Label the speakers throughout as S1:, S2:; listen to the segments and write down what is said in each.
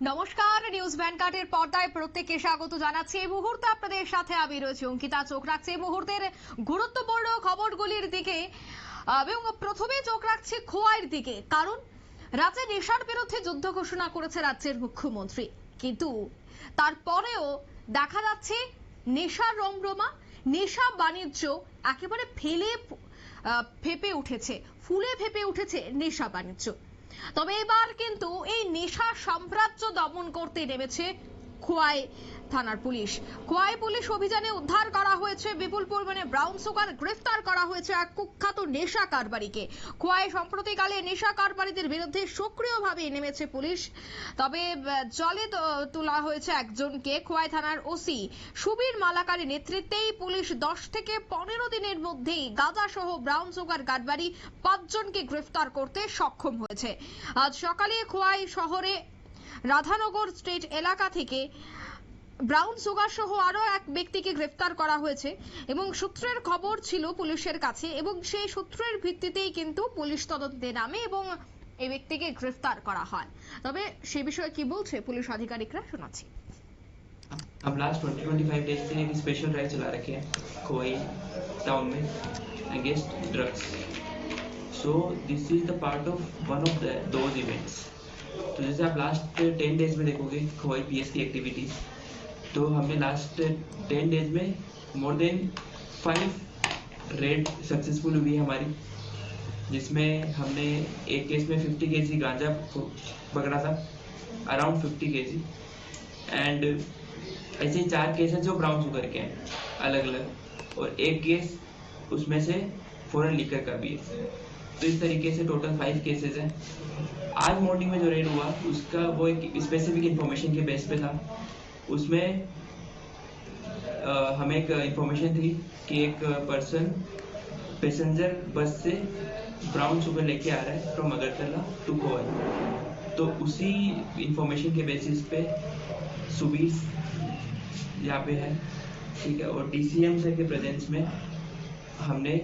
S1: নমস্কার, নিউজ ভ্যানগার্ডের পর্দায় প্রত্যেককে স্বাগত জানাচ্ছি। এই মুহূর্তে আপনাদের সাথে আমি রয়েছি অঙ্কিতা। চোখ রাখছি এই মুহূর্তের গুরুত্বপূর্ণ খবরগুলির দিকে এবং প্রথমে চোখ রাখছি খোয়াইয়ের দিকে, কারণ রাজ্যে নেশার বিরুদ্ধে যুদ্ধ ঘোষণা করেছে রাজ্যের মুখ্যমন্ত্রী, কিন্তু তারপরেও দেখা যাচ্ছে নেশার রমরমা, নেশা বাণিজ্য একেবারে ফুলে ফেপে উঠেছে নেশা বাণিজ্য। তবে এবার কিন্তু এই নেশা সাম্রাজ্য দমন করতে নেমেছে খোয়াই থানার পুলিশ। খোয়াই পুলিশ অভিযানে উদ্ধার করা হয়েছে বিপুল পরিমাণে ব্রাউন সুগার, গ্রেফতার করা হয়েছে এক কুখ্যাত নেশা কারবারিকে। খোয়াই সম্প্রতিকালে নেশা কারবারিদের বিরুদ্ধে সক্রিয়ভাবে নেমেছে পুলিশ। তবে জলে তোলা হয়েছে একজনকে। খোয়াই থানার ওসি সুবীর মালাকারের নেতৃত্বেই পুলিশ 10 থেকে 15 দিনের মধ্যেই গাঁজা সহ ব্রাউন সুগার কারবারি 5 জনকে গ্রেফতার করতে সক্ষম হয়েছে। আজ সকালে খোয়াই শহরে রাধানগর স্ট্রিট এলাকা থেকে ব্রাউন সুগার সহ আরো এক ব্যক্তিকে গ্রেফতার করা হয়েছে এবং সূত্রের খবর ছিল পুলিশের কাছে, এবং সেই সূত্রের ভিত্তিতেই কিন্তু পুলিশ তদন্তে নামে এবং এই ব্যক্তিকে গ্রেফতার করা হয়। তবে সে বিষয়ে কি বলছে পুলিশ আধিকারিকরা শোনাচ্ছি।
S2: हम लास्ट 20-25 डेज से एक स्पेशल ड्राइव चला रखे हैं खोई टाउन में against drugs. So this is the part of one of those events. तो जैसे आप लास्ट 10 डेज में देखोगे खोई पीएस की एक्टिविटीज, तो हमने लास्ट 10 डेज में मोर देन 5 रेड सक्सेसफुल हुई है हमारी, जिसमें हमने एक केस में 50 केजी गांजा पकड़ा था, अराउंड 50 केजी, एंड ऐसे 4 केस हैं जो ब्राउन शुगर के हैं अलग अलग, और एक केस उसमें से फॉरेन लीकर का भी है। तो इस तरीके से टोटल 5 केसेस हैं। आज मॉर्निंग में जो रेड हुआ उसका वो एक स्पेसिफिक इंफॉर्मेशन के बेस पे था। उसमें हमें एक इंफॉर्मेशन थी कि एक पर्सन पैसेंजर बस से ब्राउन शुगर लेके आ रहा है फ्रॉम अगरतला टू खोवाई। तो उसी इंफॉर्मेशन के बेसिस पे सुबीर यहाँ पे है, ठीक है, और डीसीएम सर के प्रेजेंस में हमने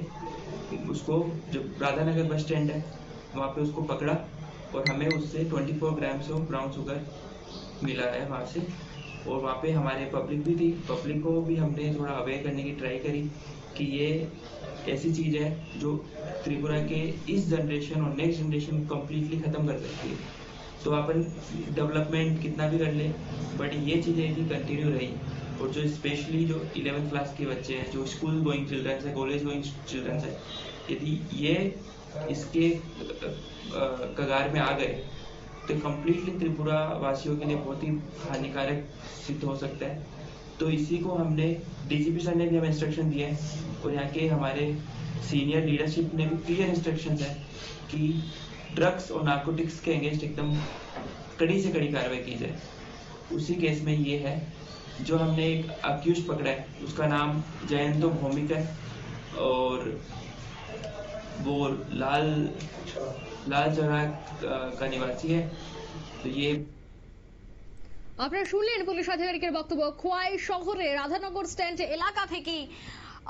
S2: उसको, जो राधानगर बस स्टैंड है वहाँ पे उसको पकड़ा, और हमें उससे 24 ग्राम ऑफ ब्राउन शुगर मिला है वहाँ से। और वहाँ पे हमारे पब्लिक भी थी, पब्लिक को भी हमने थोड़ा अवेयर करने की ट्राई करी कि ये ऐसी चीज़ है जो त्रिपुरा के इस जनरेशन और नेक्स्ट जनरेशन कम्प्लीटली ख़त्म कर सकती है। तो अपन डेवलपमेंट कितना भी कर ले, बट ये चीज़ें यदि कंटिन्यू रही, और जो स्पेशली जो 11th क्लास के बच्चे हैं, जो स्कूल गोइंग चिल्ड्रंस है, कॉलेज गोइंग चिल्ड्रंस है, यदि ये इसके कगार में आ गए तो कम्प्लीटली त्रिपुरा वासियों के लिए बहुत ही हानिकारक सिद्ध हो सकता है। तो इसी को हमने डीजीपी सर ने भी हमें इंस्ट्रक्शन दिया है, और यहाँ के हमारे सीनियर लीडरशिप ने भी क्लियर इंस्ट्रक्शंस है कि ड्रग्स और नार्कोटिक्स के अगेंस्ट एकदम कड़ी से कड़ी कार्रवाई की जाए। उसी केस में ये है जो हमने एक अक्यूज पकड़ा है, उसका नाम जयंतो भौमिक है, और वो लाल चौराहा का निवासी है। तो ये
S1: আপনারা শুনলেন পুলিশ আধিকারিকের বক্তব্য। খোয়াই শহরে রাধানগর স্ট্যান্ড এলাকা থেকে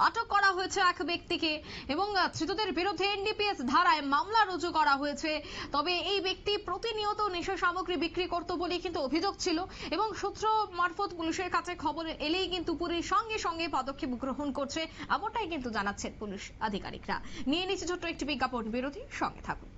S1: আটক করা হয়েছে এক ব্যক্তিকে এবং ধৃতদের বিরুদ্ধে এনডিপিএস ধারায় মামলা রুজু করা হয়েছে। তবে এই ব্যক্তি প্রতিনিয়ত নেশা সামগ্রী বিক্রি করত বলে কিন্তু অভিযোগ ছিল, এবং সূত্র মারফত পুলিশের কাছে খবর এলেই কিন্তু পুলিশ সঙ্গে সঙ্গে পদক্ষেপ গ্রহণ করছে, এমনটাই কিন্তু জানাচ্ছেন পুলিশ আধিকারিকরা। নিয়ে নিচ্ছে ছোট্ট একটি বিজ্ঞাপন বিরতি, সঙ্গে থাকুন।